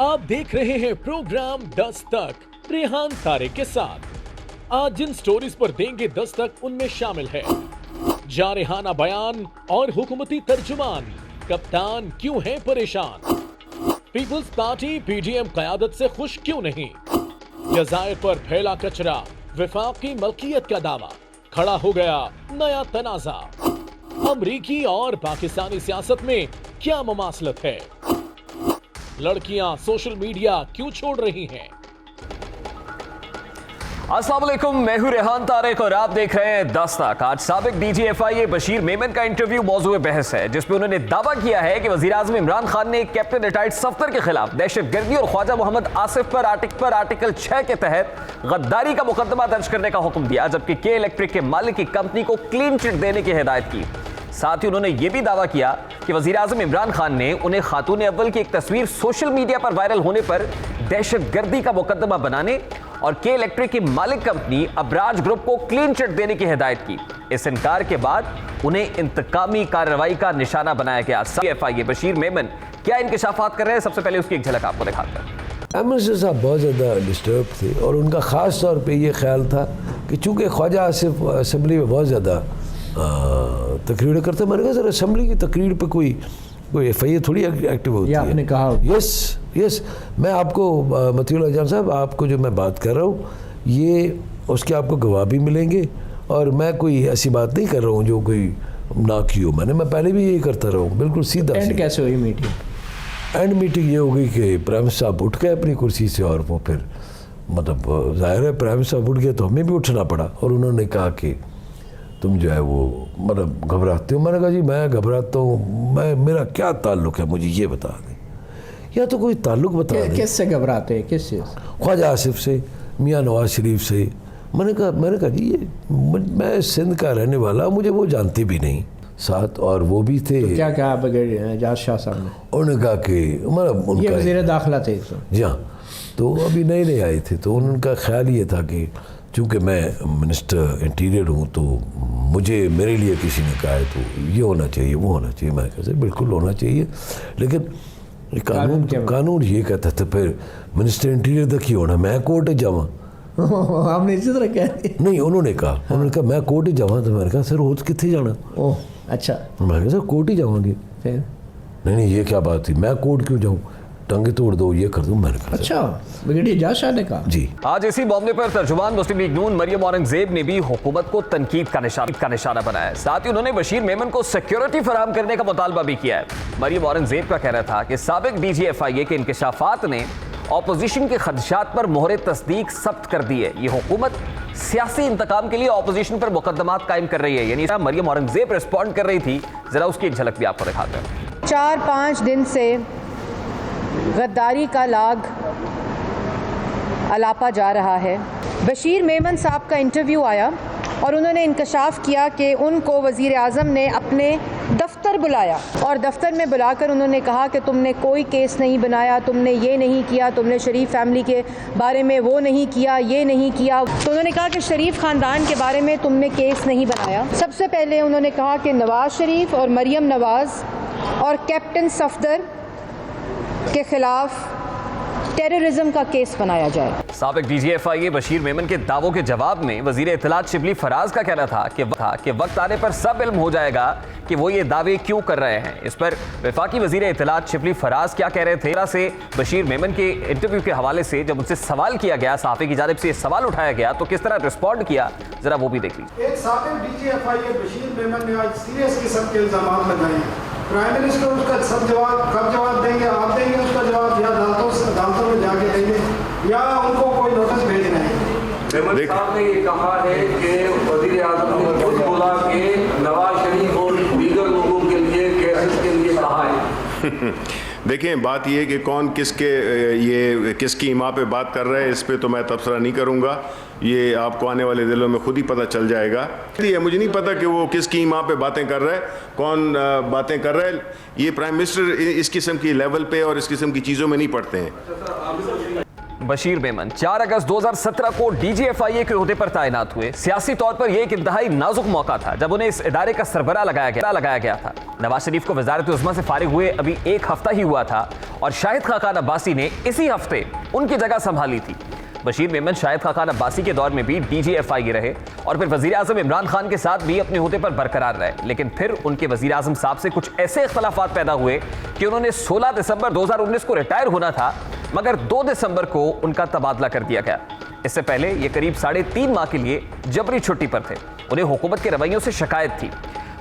आप देख रहे हैं प्रोग्राम 10 तक रेहान तारे के साथ। आज जिन स्टोरीज पर देंगे दस्तक उनमें शामिल है जारहाना बयान और हुकूमती तर्जुमान, कप्तान क्यों है परेशान, पीपल्स पार्टी पीडीएम क़यादत से खुश क्यों नहीं, जज़ायर पर फैला कचरा, वफाकी मलकियत का दावा, खड़ा हो गया नया तनाज़ा, अमरीकी और पाकिस्तानी सियासत में क्या ममासलत है, लड़कियां सोशल मीडिया क्यों छोड़ रही हैं। अस्सलाम वालेकुम, मैं हूं रेहान तारिक और आप देख रहे हैं 10 तक। आज साबिक डीजीएफआईए बशीर मेमन का इंटरव्यू मौजूद बहस है, जिसमें उन्होंने दावा किया है कि वज़ीर-ए-आज़म इमरान खान ने कैप्टन रिटायर्ड सफ्दर के खिलाफ दहशतगर्दी और ख्वाजा मोहम्मद आसिफ पर आर्टिकल 6 के तहत गद्दारी का मुकदमा दर्ज करने का हुक्म दिया, जबकि के इलेक्ट्रिक के मालिक की कंपनी को क्लीन चिट देने की हिदायत की। साथ ही उन्होंने यह भी दावा किया कि वज़ीर-ए-आज़म इमरान खान ने उन्हें खातून अव्वल की एक तस्वीर सोशल मीडिया पर वायरल होने पर दहशतगर्दी का मुकदमा बनाने और के इलेक्ट्रिक की मालिक कंपनी अबराज ग्रुप को क्लीन चिट देने की हिदायत की। इस इनकार के बाद उन्हें इंतकामी कार्रवाई का निशाना बनाया गया। डीजीएफआईए बशीर मेमन क्या इंकशाफात कर रहे हैं, सबसे पहले उसकी एक झलक आपको दिखाते हैं। मिनिस्टर साहब बहुत ज़्यादा डिस्टर्ब थे और उनका ख़ास तौर पे ये ख्याल था कि चूँकि ख्वाजा आसिफ असम्बली में बहुत ज़्यादा तकरीर करते, मैंने कहा सर असम्बली की तकरीर पे कोई एफआईए थोड़ी एक्टिव होती है। आपने कहा यस मैं आपको मतीउल्लाह जान साहब, आपको जो मैं बात कर रहा हूँ ये उसके आपको गवाह भी मिलेंगे और मैं कोई ऐसी बात नहीं कर रहा हूँ जो कोई ना की हो। मैं पहले भी यही करता रहा हूँ, बिल्कुल सीधा। एंड कैसे हुई मीटिंग? एंड मीटिंग ये हो गई कि प्राइम मिनिस्टर साहब उठ गए अपनी कुर्सी से और वो फिर मतलब जाहिर है प्राइम मिनिस्टर साहब उठ गए तो हमें भी उठना पड़ा और उन्होंने कहा कि तुम जो है वो मतलब घबराते हो। मैंने कहा जी मैं घबराता हूँ, मेरा क्या ताल्लुक़ है, मुझे ये बता दें, या तो कोई ताल्लुक़ बता दें। किस से घबराते हैं, किस चीज़? ख्वाजा आसिफ से, मियाँ नवाज शरीफ से। मैंने कहा जी ये मैं सिंध का रहने वाला, मुझे वो जानते भी नहीं साथ, और वो भी थे। तो क्या कहा एजाज शाह साहब ने? उन्होंने कहा कि मतलब उनका वज़ीर दाखिला थे जी हाँ, तो अभी नए आए थे, तो उनका ख्याल ये था कि चूँकि मैं मिनिस्टर इंटीरियर हूँ तो मुझे मेरे लिए किसी ने कहा है तो ये होना चाहिए वो होना चाहिए। मैं कहते बिल्कुल होना चाहिए, लेकिन कानून ये कहता था फिर मिनिस्टर इंटीरियर तक ही होना, मैं कोर्ट जावा। हमने इसी तरह कह नहीं, उन्होंने कहा मैं कोर्ट ही जावा, तो मैंने कहा सर रोज कितने जाना? ओह अच्छा। मैं कहा सर कोर्ट ही जावांगे। फिर नहीं ये क्या बात थी, मैं कोर्ट क्यों जाऊँ, टंगे तोड़ दो ये कर दूं। मैंने कहा अच्छा, ब्रिगेडियर एजाज शाह ने कहा जी। आज इसी मामले पर तर्जुमान मुस्लिम लीग नून मरियम औरंगजेब ने भी हुकूमत को तनकीद का निशाना बनाया। साथ ही उन्होंने बशीर मेमन को सिक्योरिटी फराहम करने का मुतालबा भी किया है। मरियम औरंगजेब का कहना था कि साबिक डीजीएफआईए के इंकशाफात ने ऑपोजिशन के खदशात पर मोहरे तस्दीक सख्त कर दी है। ये हुकूमत सियासी इंतकाम के लिए ऑपोजिशन पर मुकदमात कायम कर रही है, यानी मरियम औरंगजेब रिस्पॉन्ड कर रही थी। जरा उसकी एक झलक भी आपको दिखाते हैं। 4-5 दिन से गद्दारी का लाग अलापा जा रहा है। बशीर मेमन साहब का इंटरव्यू आया और उन्होंने इंकशाफ किया कि उनको वज़ीर आज़म ने अपने दफ्तर बुलाया और दफ्तर में बुलाकर उन्होंने कहा कि तुमने कोई केस नहीं बनाया, तुमने ये नहीं किया, तुमने शरीफ फैमिली के बारे में वो नहीं किया, ये नहीं किया। तो उन्होंने कहा कि शरीफ ख़ानदान के बारे में तुमने केस नहीं बनाया। सबसे पहले उन्होंने कहा कि नवाज़ शरीफ और मरियम नवाज़ और कैप्टन सफदर के खिलाफ टेररिज्म का केस बनाया जाए। साबिक डीजीएफआईए बशीर मेमन के दावों के जवाब में वजीर इत्तलात शिबली फराज का कहना था कि वक्त आने पर सब इल्म हो जाएगा कि वो ये दावे क्यों कर रहे हैं। इस पर वफाकी वजीर इत्तलात शिबली फराज क्या कह रहे थे से बशीर मेमन के इंटरव्यू के हवाले से जब उनसे सवाल किया गया, सहाफ़ी की जानिब से सवाल उठाया गया, तो किस तरह रिस्पॉन्ड किया, जरा वो भी देख लीजिए। एक साबिक डीजीएफआईए बशीर मेमन ने आज सीरियस किस्म के इल्जाम लगाए। प्राइम मिनिस्टर उसका सब जवाब कब जवाब देंगे? आप देंगे उसका जवाब, या अदालतों में जाके देंगे, या उनको कोई नोटिस भेजना है? मेमन साहब ने ये कहा है कि वज़ीर आज़म ने खुद बोला कि नवाज शरीफ और दीगर लोगों के लिए केसेस के लिए कहा है। देखें बात ये कि कौन किसकी इमा पे बात कर रहा है, इस पे तो मैं तबसरा नहीं करूँगा, ये आपको आने वाले दिनों में खुद ही पता चल जाएगा। मुझे नहीं पता कि वो किसकी इमा पे बातें कर रहा है, कौन बातें कर रहा है। ये प्राइम मिनिस्टर इस किस्म की लेवल पे और इस किस्म की चीज़ों में नहीं पढ़ते हैं। बशीर मेमन 4 अगस्त 2017 को DGFIA के ओहदे पर तैनात हुए। सियासी तौर पर यह एक इंतहाई नाजुक मौका था जब उन्हें इस इदारे का सरबराह लगाया गया था। नवाज शरीफ को वजारत उज़्मा से फारिग हुए अभी 1 हफ्ता ही हुआ था और शाहिद खाकान अब्बासी ने इसी हफ्ते उनकी जगह संभाली थी। बशीर मेमन शाहिद खाकान अब्बासी के दौर में भी DGFIA रहे और फिर वजीर आजम इमरान खान के साथ भी अपने ओहदे पर बरकरार रहे, लेकिन फिर उनके वजीर आजम साहब से कुछ ऐसे इख्तलाफात पैदा हुए कि उन्होंने 16 दिसंबर 2019 को रिटायर होना था, मगर 2 दिसंबर को उनका तबादला कर दिया गया। इससे पहले ये करीब 3.5 माह के लिए जबरी छुट्टी पर थे। उन्हें हुकूमत के रवैयों से शिकायत थी।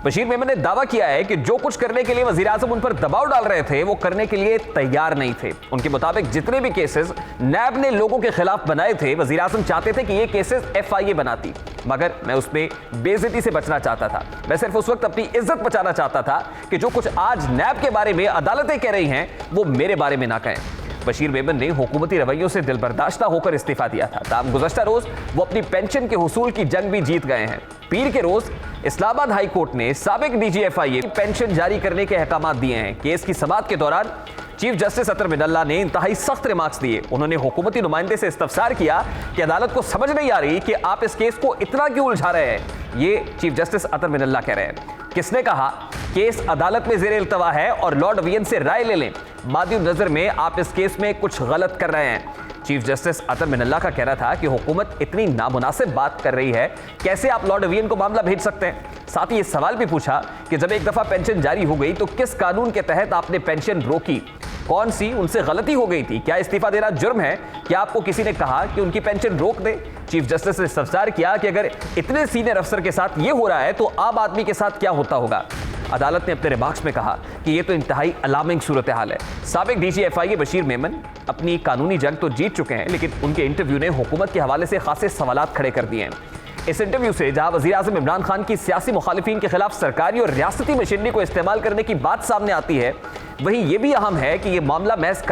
बशीर मेमन ने दावा किया है कि जो कुछ करने के लिए वजीर आजम उन पर दबाव डाल रहे थे वो करने के लिए तैयार नहीं थे। उनके मुताबिक जितने भी केसेस नैब ने लोगों के खिलाफ बनाए थे, वजीर आजम चाहते थे कि ये केसेस FIA बनाती, मगर मैं उसमें बेइज्जती से बचना चाहता था। मैं सिर्फ उस वक्त अपनी इज्जत बचाना चाहता था कि जो कुछ आज नैब के बारे में अदालतें कह रही हैं वो मेरे बारे में ना कहें। बशीर मेमन ने हुकूमती रवैयों से दिलबर्दाश्ता होकर इस्तीफा दिया था। ताहम गुज़श्ता रोज वो अपनी पेंशन के हुसूल की जंग भी जीत गए हैं। पीर के रोज इस्लामाबाद हाई कोर्ट ने साबिक DGFIA पेंशन जारी करने के अहकाम दिए हैं। केस की समाअत के दौरान चीफ जस्टिस अतर मिनल्ला ने इंतहाई सख्त रिमार्क्स दिए। उन्होंने हुकूमती नुमाइंदे से इस्तफसार किया कि अदालत को समझ नहीं आ रही कि आप इस केस को इतना क्यों उलझा रहे हैं। ये चीफ जस्टिस अतर मिनल्ला कह रहे हैं। किसने कहा केस अदालत में ज़ेरे इल्तवा है और लॉर्ड वियन से राय ले लें। मादी नजर में आप इस केस में कुछ गलत कर रहे हैं। चीफ जस्टिस अतर मिनल्ला का कहना था कि हुकूमत इतनी नामुनासिब बात कर रही है, कैसे आप लॉर्ड वियन को मामला भेज सकते हैं। साथ ही ये सवाल भी पूछा कि जब एक दफा पेंशन जारी हो गई तो किस कानून के तहत आपने पेंशन रोकी, कौन सी उनसे गलती हो गई थी, क्या इस्तीफा देना जुर्म है, क्या आपको किसी ने कहा कि उनकी पेंशन रोक दे। चीफ जस्टिस ने इस्तफसार किया कि अगर इतने सीनियर अफसर के साथ ये हो रहा है तो आम आदमी के साथ क्या होता होगा। अदालत ने अपने रिमार्क्स में कहा कि यह तो इंतहाई अलार्मिंग सूरत हाल है। साबिक DGFIA बशीर मेमन अपनी कानूनी जंग तो जीत चुके हैं, लेकिन उनके इंटरव्यू ने हुकूमत के हवाले से खासे सवालात खड़े कर दिए हैं। इस इंटरव्यू से जहां वजीर आजम इमरान खान की सियासी मुखालिफिन के खिलाफ सरकारी और रियासती मशीनरी को इस्तेमाल करने की बात सामने आती है, वहीं यह भी अहम है कि यह मामला महज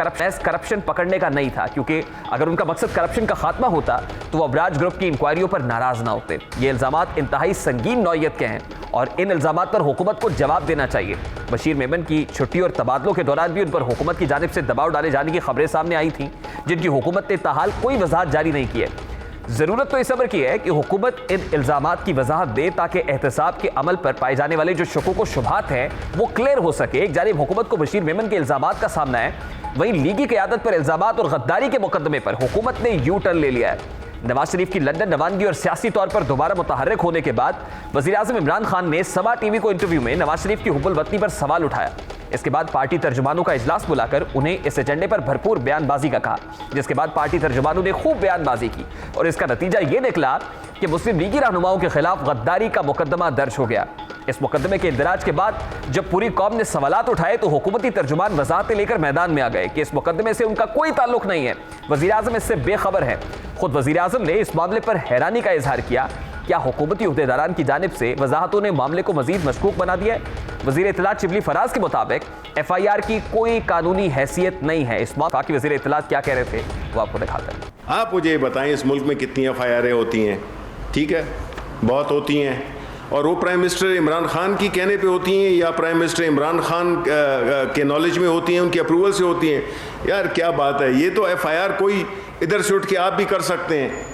करप्शन पकड़ने का नहीं था, क्योंकि अगर उनका मकसद करप्शन का खात्मा होता तो वो अबराज ग्रुप की इंक्वायरियों पर नाराज ना होते। ये इल्जामात इंतहाई संगीन नौयत के हैं और इन इल्जामात पर हुकूमत को जवाब देना चाहिए। बशीर मेमन की छुट्टी और तबादलों के दौरान भी उन पर हुकूमत की जानिब से दबाव डाले जाने की खबरें सामने आई थीं, जिनकी हुकूमत ने ताहाल कोई वजाहत जारी नहीं की है। जरूरत तो इस अमर की है कि हुकूमत इन इल्जामात की वजाहत दे ताकि एहतसाब के अमल पर पाए जाने वाले जो शुकूक व शुबहात हैं वो क्लियर हो सके। एक जानिब हुकूमत को बशीर मेमन के इल्जामात का सामना है, वहीं लीगी क़यादत पर इल्जामात और गद्दारी के मुकदमे पर हुकूमत ने यू टर्न ले लिया है। नवाज शरीफ की लंदन रवानगी और सियासी तौर पर दोबारा मुतहर्रिक होने के बाद वज़ीर आज़म इमरान खान ने समा TV को इंटरव्यू में नवाज शरीफ की हुब्बुल वतनी पर सवाल उठाया। इसके बाद पार्टी तर्जुमानों का इजलास बुलाकर उन्हें इस एजेंडे पर भरपूर बयानबाजी का कहा, जिसके बाद पार्टी तर्जुमानों ने खूब बयानबाजी की और इसका नतीजा ये निकला कि मुस्लिम लीगी रहनुमाओं के खिलाफ गद्दारी का मुकदमा दर्ज हो गया। इस मुकदमे के इंदराज के बाद जब पूरी कौम ने सवालात उठाए तो हुकूमती तर्जुमान वजाहतें लेकर मैदान में आ गए कि इस मुकदमे से उनका कोई ताल्लुक नहीं है, वज़ीर आज़म इससे बेखबर है। खुद वज़ीर आज़म ने इस मामले पर हैरानी का इजहार किया। क्या हुकूमती उहदेदारान की जानिब से वजाहतों ने मामले को मजीद मशकूक बना दिया है? वज़ीर इत्तलात शिबली फराज के मुताबिक FIR की कोई कानूनी हैसियत नहीं है। इस मौके बाकी वज़ीर इत्तलात क्या कह रहे थे वो आपको दिखाते हैं। आप मुझे ये बताएं, इस मुल्क में कितनी FIR होती हैं? ठीक है, बहुत होती हैं, और वो प्राइम मिनिस्टर इमरान खान की कहने पे होती हैं या प्राइम मिनिस्टर इमरान खान के नॉलेज में होती हैं, उनकी अप्रूवल से होती हैं? यार क्या बात है, ये तो FIR कोई इधर से उठ के आप भी कर सकते हैं,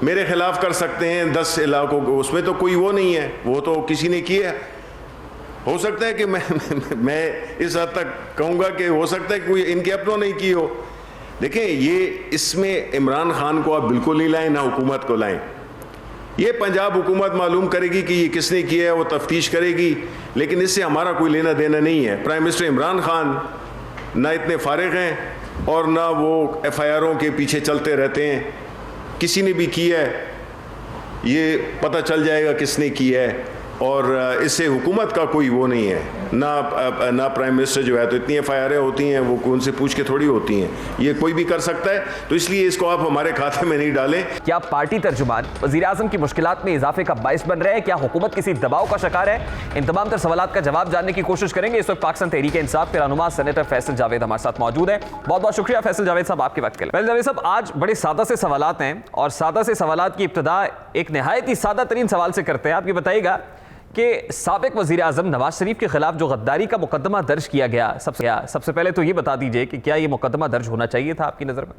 मेरे खिलाफ कर सकते हैं 10 इलाकों को, उसमें तो कोई वो नहीं है, वो तो किसी ने किया है। हो सकता है कि मैं इस हद तक कहूँगा कि हो सकता है कि कोई इनके अपनों नहीं की हो। देखें, ये इसमें इमरान खान को आप बिल्कुल नहीं लाएं, ना हुकूमत को लाएं। ये पंजाब हुकूमत मालूम करेगी कि ये किसने किया है, वो तफ्तीश करेगी, लेकिन इससे हमारा कोई लेना देना नहीं है। प्राइम मिनिस्टर इमरान खान ना इतने फारिग हैं और ना वो FIRों के पीछे चलते रहते हैं। किसी ने भी किया है, ये पता चल जाएगा किसने किया है, और इससे हुकूमत का कोई वो नहीं है, ना प्राइम मिनिस्टर जो है, तो इतनी FIRें होती हैं वो उनसे पूछ के थोड़ी होती हैं, ये कोई भी कर सकता है, तो इसलिए इसको आप हमारे खाते में नहीं डालें। क्या पार्टी तर्जुमान वज़ीर आज़म की मुश्किलात में इजाफे का बाइस बन रहे हैं? क्या हुकूमत किसी दबाव का शिकार है? इन तमाम तर सवालात का जवाब जानने की कोशिश करेंगे। इस वक्त पाकिस्तान तहरीक इंसाफ के रहनुमा सेनेटर फैसल जावेद हमारे साथ मौजूद है। बहुत बहुत शुक्रिया फैसल जावेद साहब आपके वक्त के लिए। जावेद साहब, आज बड़े सादा से सवालात हैं और सादा से सवालात की इब्तिदा एक नहायत ही सादा तरीन सवाल से करते हैं। आप ये बताइएगा कि साबिक वज़ीर आज़म नवाज शरीफ के खिलाफ जो गद्दारी का मुकदमा दर्ज किया गया, सबसे पहले तो ये बता दीजिए कि क्या ये मुकदमा दर्ज होना चाहिए था आपकी नज़र में?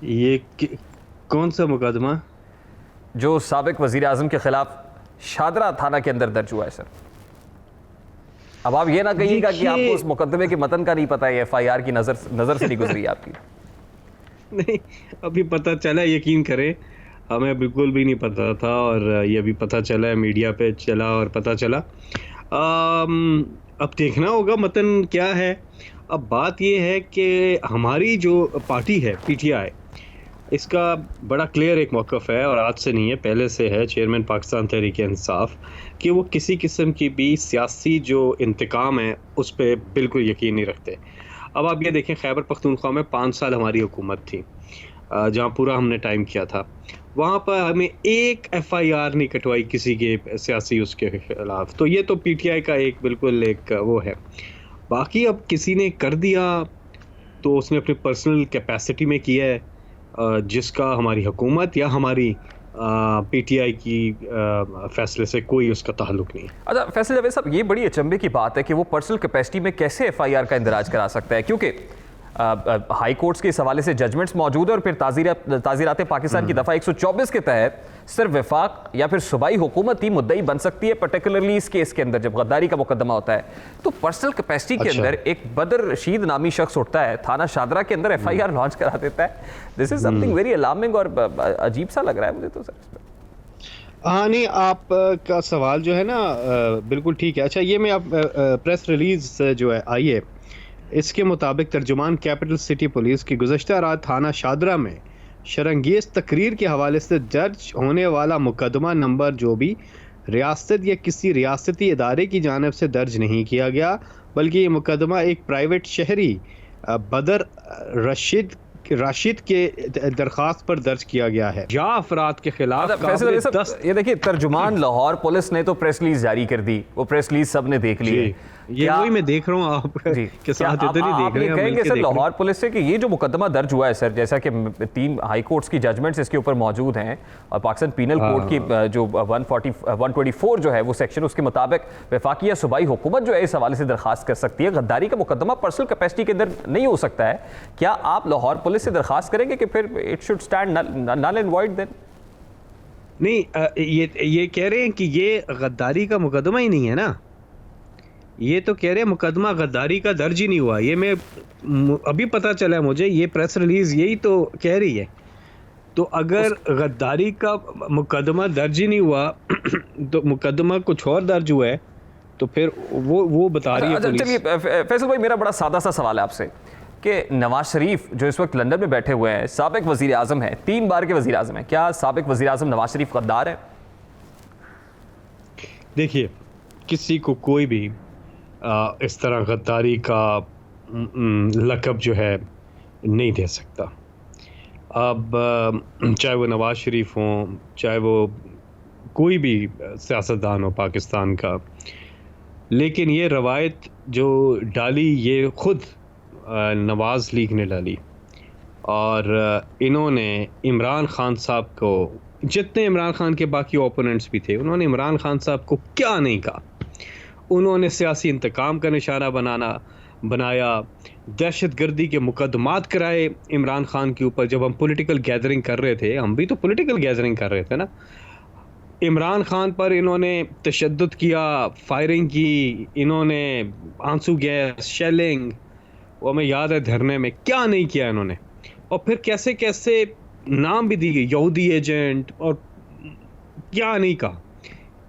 कौन सा मुकदमा? जो साबिक वज़ीर आज़म के खिलाफ शादरा थाना के अंदर दर्ज हुआ है सर। अब आप ये ना कहिएगा कि आपको उस मुकदमे के मतन का नहीं पता है, FIR की नज़र से नहीं गुजरी आपकी। नहीं, अभी पता चला, यकीन करें हमें बिल्कुल भी नहीं पता था, और ये अभी पता चला है, मीडिया पे चला और पता चला। अब देखना होगा मतन क्या है। अब बात ये है कि हमारी जो पार्टी है PTI, इसका बड़ा क्लियर एक मौक़िफ़ है, और आज से नहीं है, पहले से है, चेयरमैन पाकिस्तान तहरीक-ए-इंसाफ, कि वो किसी किस्म की भी सियासी जो इंतकाम है उस पर बिल्कुल यकीन नहीं रखते। अब आप ये देखें, खैबर पख्तूनख्वा में 5 साल हमारी हुकूमत थी, जहाँ पूरा हमने टाइम किया था, वहाँ पर हमें एक FIR नहीं कटवाई किसी के सियासी उसके खिलाफ। तो ये तो PTI का एक बिल्कुल एक वो है। बाकी अब किसी ने कर दिया तो उसने अपनी पर्सनल कैपेसिटी में किया है, जिसका हमारी हुकूमत या हमारी PTI की फैसले से कोई उसका ताल्लुक नहीं है। अच्छा फैसल जावेद साहब, ये बड़ी अचंभे की बात है कि वो पर्सनल कैपेसिटी में कैसे FIR का इंदराज करा सकता है, क्योंकि हाई कोर्ट्स के इस हवाले से जजमेंट्स मौजूद है, और फिर ताज़ीरात पाकिस्तान की दफ़ा 124 के तहत सिर्फ वफाक या फिर सूबाई हुकूमत ही मुद्दई बन सकती है, पर्टिकुलरली इस केस के अंदर जब गद्दारी का मुकदमा होता है। तो पर्सनल कैपेसिटी के अंदर एक बदर रशीद नामी शख्स उठता है, थाना शादरा के अंदर FIR लॉन्च करा देता है। This is something very alarming और अजीब सा लग रहा है मुझे तो सर। हाँ नहीं, आप का सवाल जो है ना बिल्कुल ठीक है। अच्छा, ये मैं आप प्रेस रिलीज जो है आई है, इसके मुताबिक तर्जुमान कैपिटल सिटी पुलिस की गुज़श्ता रात थाना शादरा में शरंगेज़ तकरीर के हवाले से दर्ज होने वाला मुकदमा नंबर जो भी रियासत या किसी रियासती इदारे की जानिब से दर्ज नहीं किया गया, बल्कि ये मुकदमा एक प्राइवेट शहरी बदर राशिद के दरख्वास्त पर दर्ज किया गया है। या अफराद के खिलाफ ये देखिए, तर्जुमान लाहौर पुलिस ने तो प्रेस रिलीज जारी कर दी, वो प्रेस रिलीज सबने देख ली है। ये वही मैं देख रहा हूँ आप के साथ इधर ही देख रहे हैं। कहेंगे सर लाहौर पुलिस से कि ये जो मुकदमा दर्ज हुआ है सर, जैसा कि 3 हाई कोर्ट्स की जजमेंट्स इसके ऊपर मौजूद हैं, और पाकिस्तान पीनल कोड की जो 124 जो है वो सेक्शन, उसके मुताबिक वफाकी या सूबाई हुकूमत जो है इस हवाले से दरखास्त कर सकती है। गद्दारी का मुकदमा पर्सनल कैपेसिटी के अंदर नहीं हो सकता है। क्या आप लाहौर पुलिस से दरखास्त करेंगे कि फिर it should stand null and void then? नहीं, ये कह रहे हैं कि ये गद्दारी का मुकदमा ही नहीं है ना, ये तो कह रहे हैं मुकदमा गद्दारी का दर्ज ही नहीं हुआ। ये मैं अभी पता चला है मुझे, ये प्रेस रिलीज यही तो कह रही है। तो अगर गद्दारी का मुकदमा दर्ज ही नहीं हुआ तो मुकदमा कुछ और दर्ज हुआ है, तो फिर वो बता रही है पुलिस। चलिए फैसल भाई, मेरा बड़ा सादा सा सवाल है आपसे कि नवाज शरीफ जो इस वक्त लंदन में बैठे हुए हैं, साबिक वजीर आजम है, 3 बार के वजीर आजम है, क्या साबिक वजीर आजम नवाज शरीफ गद्दार है? देखिए, किसी को कोई भी इस तरह गद्दारी का लक़ब जो है नहीं दे सकता। अब चाहे वो नवाज शरीफ हों, चाहे वो कोई भी सियासतदान हो पाकिस्तान का, लेकिन ये रवायत जो डाली ये ख़ुद नवाज लीग ने डाली, और इन्होंने इमरान खान साहब को, जितने इमरान खान के बाकी ओपोनेंट्स भी थे, उन्होंने इमरान खान साहब को क्या नहीं कहा। उन्होंने सियासी इंतकाम का निशाना बनाया, दहशत गर्दी के मुकदमात कराए इमरान खान के ऊपर। जब हम पॉलिटिकल गैदरिंग कर रहे थे, हम भी तो पॉलिटिकल गैदरिंग कर रहे थे ना, इमरान खान पर इन्होंने तशद्दुद किया, फायरिंग की, इन्होंने आंसू गैस, शेलिंग, वो हमें याद है धरने में क्या नहीं किया इन्होंने। और फिर कैसे कैसे नाम भी दी गई, यहूदी एजेंट, और क्या नहीं कहा।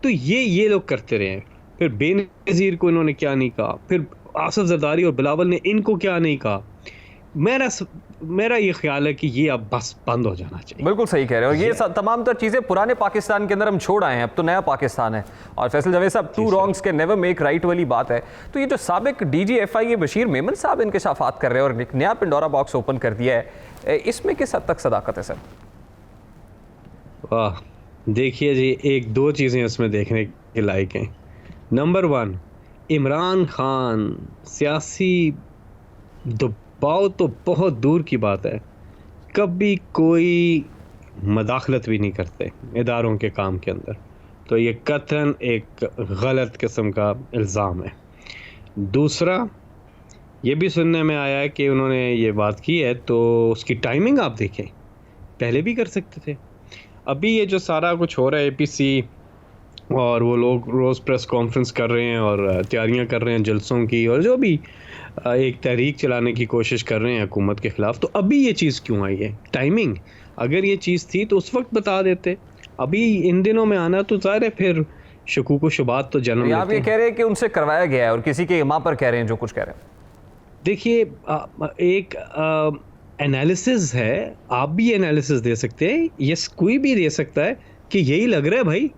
तो ये लोग करते रहे। फिर बेनज़ीर को इन्होंने क्या नहीं कहा, फिर आसिफ जरदारी और बिलावल ने इनको क्या नहीं कहा। मेरा ये ख्याल है कि ये अब बस बंद हो जाना चाहिए। बिल्कुल सही कह रहे हो। ये तमाम तर चीज़ें पुराने पाकिस्तान के अंदर हम छोड़ आए हैं, अब तो नया पाकिस्तान है। और फैसल जावेद साहब, 2 wrongs के नेवर मेक राइट वाली बात है। तो ये जो साबिक DG FIA बशीर मेमन साहब इंकशाफात कर रहे हैं और एक नया पिंडोरा बॉक्स ओपन कर दिया है, इसमें किस हद तक सदाकत है सर? वाह, देखिए जी, 1-2 चीज़ें उसमें देखने के लायक हैं। नंबर 1, इमरान खान सियासी दबाव तो बहुत दूर की बात है, कभी कोई मदाखलत भी नहीं करते इदारों के काम के अंदर। तो ये कतन एक गलत किस्म का इल्ज़ाम है। दूसरा, ये भी सुनने में आया है कि उन्होंने ये बात की है, तो उसकी टाइमिंग आप देखें, पहले भी कर सकते थे। अभी ये जो सारा कुछ हो रहा है APC और वो लोग रोज़ प्रेस कॉन्फ्रेंस कर रहे हैं और तैयारियां कर रहे हैं जलसों की, और जो भी एक तहरीक चलाने की कोशिश कर रहे हैं हुकूमत के ख़िलाफ़, तो अभी ये चीज़ क्यों आई है? टाइमिंग, अगर ये चीज़ थी तो उस वक्त बता देते। अभी इन दिनों में आना तो ज़ाहिर है फिर शकूक व शुबात तो जन्म लेते हैं। आप ये कह रहे हैं कि उनसे करवाया गया है और किसी के इमाम पर कह रहे हैं जो कुछ कह रहे हैं। देखिए, एक एनालिसिस है, आप भी एनालिसिस दे सकते हैं, यस कोई भी दे सकता है कि यही लग रहा है भाई,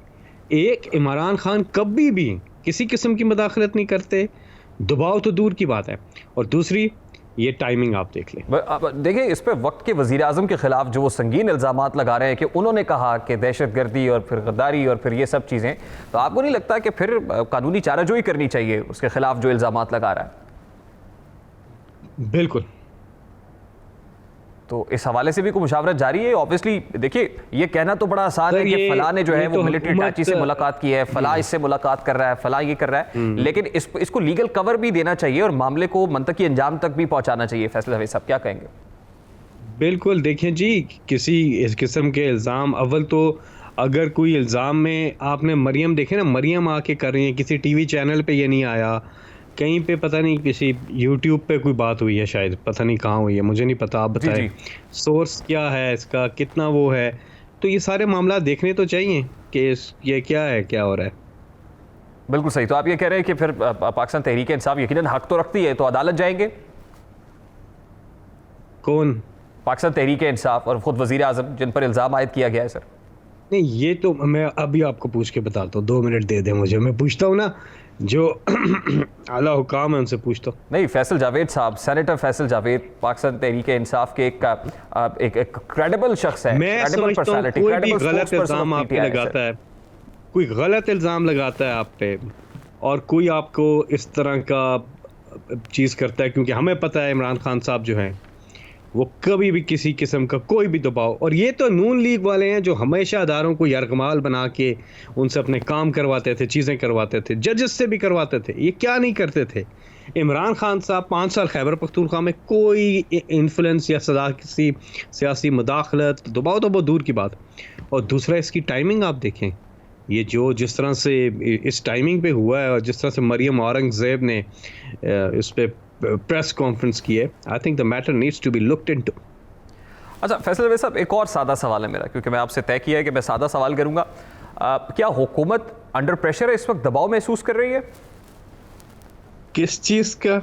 एक इमरान खान कभी भी किसी किस्म की मदाखलत नहीं करते, दबाव तो दूर की बात है, और दूसरी ये टाइमिंग आप देख लें। देखिए, इस पे वक्त के वज़ीर आज़म के ख़िलाफ़ जो वो संगीन इल्ज़ामात लगा रहे हैं कि उन्होंने कहा कि दहशतगर्दी और फिर गद्दारी और फिर ये सब चीज़ें, तो आपको नहीं लगता कि फिर कानूनी चाराजोई करनी चाहिए उसके ख़िलाफ़ जो इल्ज़ामात लगा रहा है? बिल्कुल। तो इस हवाले से भी कोई मुशावरत जारी है? ऑब्वियसली देखिए, ये कहना तो बड़ा आसान है कि फलां ने जो है वो मिलिट्री अटैची से मुलाकात की है, फलां इससे मुलाकात कर रहा है, फलां ये कर रहा है, लेकिन इसको लीगल कवर भी देना चाहिए और मामले को मंतकी अंजाम तक भी पहुंचाना चाहिए। फैसल जावेद साहब क्या कहेंगे? बिल्कुल, देखें जी, किसी इस किस्म के इल्ज़ाम, अव्वल तो अगर कोई इल्ज़ाम में आपने मरियम देखे ना, मरियम आके कर रही है, किसी TV चैनल पे ये नहीं आया, कहीं पे पता नहीं किसी YouTube पे कोई बात हुई है, शायद पता नहीं कहाँ हुई है, मुझे नहीं पता, आप बताएं सोर्स क्या है इसका, कितना वो है, तो ये सारे मामला देखने तो चाहिए कि ये क्या है, क्या हो रहा है। बिल्कुल सही। तो आप ये कह रहे हैं कि फिर पाकिस्तान तहरीक इंसाफ यकीनन हक तो रखती है, तो अदालत जाएंगे? कौन? पाकिस्तान तहरीक इंसाफ और खुद वज़ीर आज़म जिन पर इल्ज़ाम आयद किया गया है। सर नहीं, ये तो मैं अभी आपको पूछ के बताता हूँ, 2 मिनट दे दें मुझे, मैं पूछता हूँ ना, जो आला हुकाम है उनसे पूछता हूँ। नहीं, फैसल जावेद साहब, सेनेटर फैसल जावेद पाकिस्तान तहरीक इंसाफ के एक क्रेडिबल शख्स है। मैं समझता हूँ कोई भी गलत इल्ज़ाम आप पे लगाता है, कोई गलत इल्ज़ाम लगाता है आप पे, और कोई आपको इस तरह का चीज़ करता है, क्योंकि हमें पता है इमरान खान साहब जो हैं वो कभी भी किसी किस्म का कोई भी दबाव, और ये तो नून लीग वाले हैं जो हमेशा अदारों को यरगमाल बना के उनसे अपने काम करवाते थे, चीज़ें करवाते थे, जजेस से भी करवाते थे, ये क्या नहीं करते थे। इमरान खान साहब 5 साल खैबर पख्तूनख्वा में कोई इन्फ्लुएंस या किसी सियासी मुदाखलत, दबाव तो बहुत दूर की बात। और दूसरा, इसकी टाइमिंग आप देखें, ये जो जिस तरह से इस टाइमिंग पे हुआ है और जिस तरह से मरियम औरंगज़ेब ने इस पे प्रेस कॉन्फ्रेंस की है, I think the matter needs to be looked into. अच्छा फैसल जावेद साहब, एक और सादा सवाल है मेरा, क्योंकि मैं आपसे तय किया है कि मैं सादा सवाल करूंगा। क्या हुकूमत अंडर प्रेशर है, इस वक्त दबाव महसूस कर रही है? किस चीज़ का?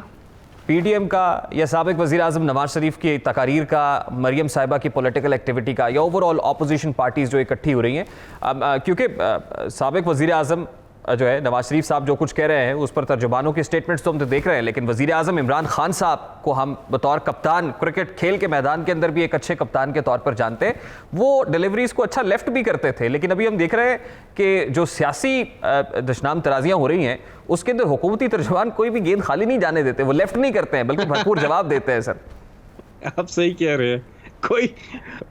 PDM का, या साबिक वज़ीर आज़म नवाज शरीफ की तकारीर का, मरियम साहिबा की पॉलिटिकल एक्टिविटी का, या ओवरऑल अपोजिशन पार्टीज़ जो इकट्ठी हो रही हैं? क्योंकि साबिक वज़ीर आज़म जो है नवाज शरीफ साहब जो कुछ कह रहे हैं उस पर तर्जुमानों की स्टेटमेंट्स तो हम तो देख रहे हैं, लेकिन वज़ीर आज़म इमरान खान साहब को हम बतौर कप्तान, क्रिकेट खेल के मैदान के अंदर भी एक अच्छे कप्तान के तौर पर जानते हैं। वो डिलीवरीज़ को अच्छा लेफ्ट भी करते थे, लेकिन अभी हम देख रहे हैं कि जो सियासी दशनाम तराजियाँ हो रही हैं उसके अंदर हुकूमती तर्जुमान कोई भी गेंद खाली नहीं जाने देते, वो लेफ्ट नहीं करते हैं बल्कि भरपूर जवाब देते हैं। सर आप सही कह रहे हैं, कोई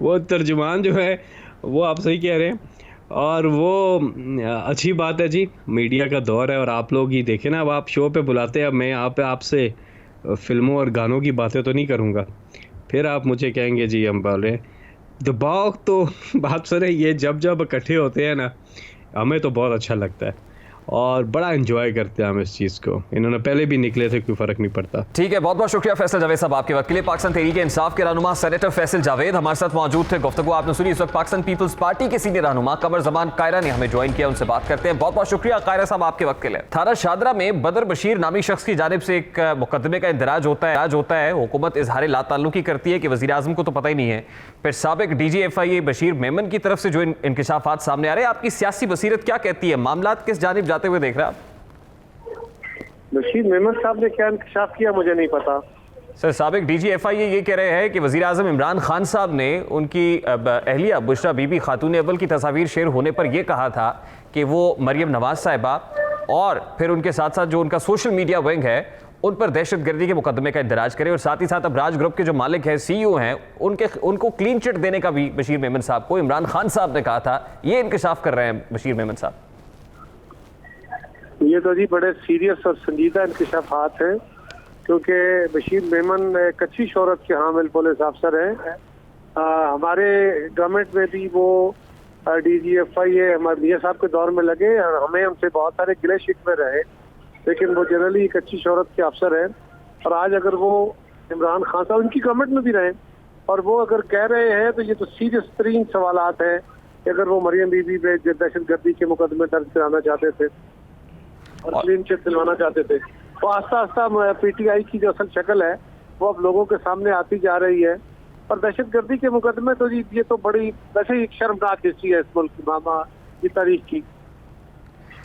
वो तर्जुमान जो है वो आप सही कह रहे हैं, और वो अच्छी बात है जी, मीडिया का दौर है, और आप लोग ही देखें ना, अब आप शो पे बुलाते हैं, अब मैं यहाँ पे आपसे फिल्मों और गानों की बातें तो नहीं करूँगा, फिर आप मुझे कहेंगे जी हम बोले दबाव। तो बात सुने, ये जब इकट्ठे होते हैं ना, हमें तो बहुत अच्छा लगता है और बड़ा एंजॉय करते हैं हम इस चीज़ को। इन्होंने पहले भी निकले थे, कोई फ़र्क नहीं पड़ता। ठीक है, बहुत बहुत शुक्रिया फैसल जावेद साहब आपके वक्त के लिए। पाकिस्तान तहरीक इंसाफ के रहनुमा सेनेटर फैसल जावेद हमारे साथ मौजूद थे। गुफ्तगू आपने सुनी। इस वक्त पाकिस्तान पीपल्स पार्टी के सीनियर रहनुमा कमर जमान कायरा ने हमें ज्वाइन किया, उनसे बात करते हैं। बहुत बहुत शुक्रिया कायरा साहब आपके वक्त के लिए। थाना शादरा में बदर बशीर नामी शख्स की जानिब से एक मुकदमे का इंदराज होता है। हुकूमत इजहार लाताल्लुकी करती है कि वज़ीर आज़म को तो पता ही नहीं है, फिर साबिक DG FIA बशीर मेमन की तरफ से जो इंकशाफात सामने आ रहे हैं, आपकी सियासी बसीरत क्या कहती है? मामला किस जानिब जाते हुए देख रहे हैं आप? बशीर मेमन साहब ने क्या इंकशाफ किया मुझे नहीं पता। सर, साबिक DG FIA ये कह रहे हैं कि वज़ीर आज़म इमरान खान साहब ने उनकी अहलिया बुशरा बीबी खातून अव्वल की तस्वीर शेयर होने पर यह कहा था कि वो मरियम नवाज साहिबा और फिर उनके साथ साथ जो उनका सोशल मीडिया विंग है उन पर दहशतगर्दी के मुकदमे का इंदराज करे, और साथ ही साथ अब राज ग्रुप के जो मालिक हैं, CEO हैं, उनको क्लीन चिट देने का भी बशीर मेमन साहब को इमरान खान साहब ने कहा था। ये इंकशाफ कर रहे हैं बशीर मेमन साहब। ये तो जी बड़े सीरियस और संजीदा इंकशाफात हैं, क्योंकि बशीर मेमन एक अच्छी शोहरत के हामिल पुलिस अफसर हैं हमारे गवर्नमेंट में भी वो DGFI हमारे मियां साहब के दौर में लगे और हमें उनसे बहुत सारे गिले शिकवे रहे, लेकिन वो जनरली एक अच्छी शोहरत के अफसर हैं। और आज अगर वो इमरान खान साहब उनकी गवर्नमेंट में भी रहे और वो अगर कह रहे हैं तो ये तो सीरियस तरीन सवालात हैं कि अगर वो मरियम बीबी पे दहशतगर्दी के मुकदमे दर्ज कराना चाहते थे और क्लीन चिट दिलवाना चाहते थे, तो आस्ता आस्ता PTI की जो असल शक्ल है वो अब लोगों के सामने आती जा रही है। और दहशतगर्दी के मुकदमे तो जी ये तो बड़ी वैसे ही शर्मनाक हिस्ट्री है इस मुल्क की, मामा की तारीख की।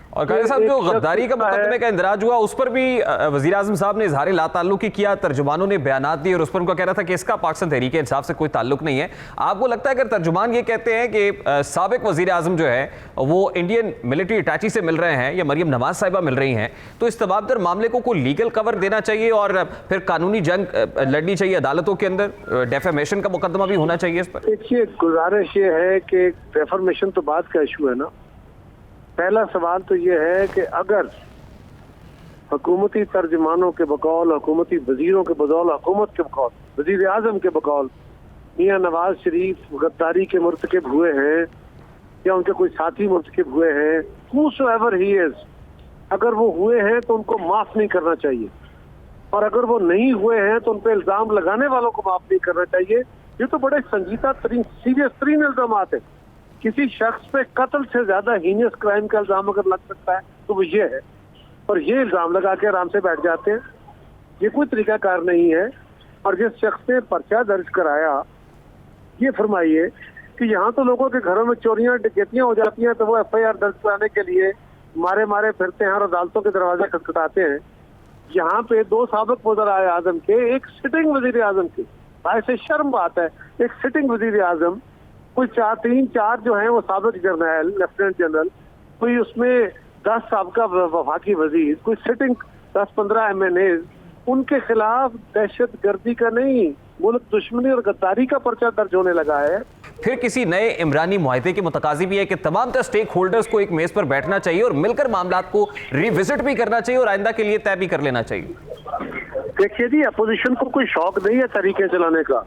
और कायदा साहब, जो गद्दारी का मुकदमे का इंदराज हुआ उस पर भी वजीर आजम साहब ने इजहार लाताल्लुकी किया, तर्जुमानों ने बयानात दिए और उस पर उनका कहना था कि इसका पाकिस्तान तहरीक इंसाफ से कोई ताल्लुक नहीं है। आपको लगता है अगर तर्जुमान ये कहते हैं कि साबिक वजीर आजम जो है वो इंडियन मिलिट्री अटैची से मिल रहे हैं या मरियम नवाज साहिबा मिल रही हैं, तो इस तमाम तर मामले को कोई लीगल कवर देना चाहिए और फिर कानूनी जंग लड़नी चाहिए अदालतों के अंदर, डेफेमेशन का मुकदमा भी होना चाहिए इस पर? देखिए, गुजारिश ये है कि डेफेमेशन तो बात का इशू है ना। पहला सवाल तो ये है कि अगर हुकूमती तर्जुमानों के बकौल, हुकूमती वजीरों के बदौल, हुकूमत के बकौल, वजीर आजम के बकौल मियां नवाज शरीफ गद्दारी के मुर्तकिब हुए हैं या उनके कोई साथी मुर्तकिब हुए हैं, whosoever he is, अगर वो हुए हैं तो उनको माफ नहीं करना चाहिए, और अगर वो नहीं हुए हैं तो उन पर इल्जाम लगाने वालों को माफ नहीं करना चाहिए। ये तो बड़े संजीदा तरीन, सीरियस तरीन इल्जाम है। किसी शख्स पे कत्ल से ज्यादा हीनियस क्राइम का इल्जाम अगर लग सकता है तो वो ये है, और ये इल्जाम लगा के आराम से बैठ जाते हैं। ये कोई तरीकाकार नहीं है। और जिस शख्स ने पर्चा दर्ज कराया, ये फरमाइए कि यहाँ तो लोगों के घरों में चोरियां डकैतियां हो जाती हैं तो वो FIR दर्ज कराने के लिए मारे मारे फिरते हैं और अदालतों के दरवाजे खटखटाते हैं। यहाँ पे 2 साबिक वज़ीर आज़म के, एक सिटिंग वजीर आजम के, ऐसे शर्म बात है, एक सिटिंग वजीर आजम, कोई 3-4 जो हैं वो साबिक जर्नल, लेफ्टिनेंट जनरल, कोई उसमें 10 साबका वफाकी वजीर, कोई सिटिंग 10-15 MNA, उनके खिलाफ दहशत गर्दी का नहीं, मुल्क दुश्मनी और गद्दारी का पर्चा दर्ज होने लगा है। फिर किसी नए इमरानी मुआहदे की मुतकाजी भी है कि तमाम स्टेक होल्डर्स को एक मेज पर बैठना चाहिए और मिलकर मामलात को रिविजिट भी करना चाहिए और आइंदा के लिए तय भी कर लेना चाहिए। देखिए जी, अपोजिशन को कोई शौक नहीं है तरीके चलाने का,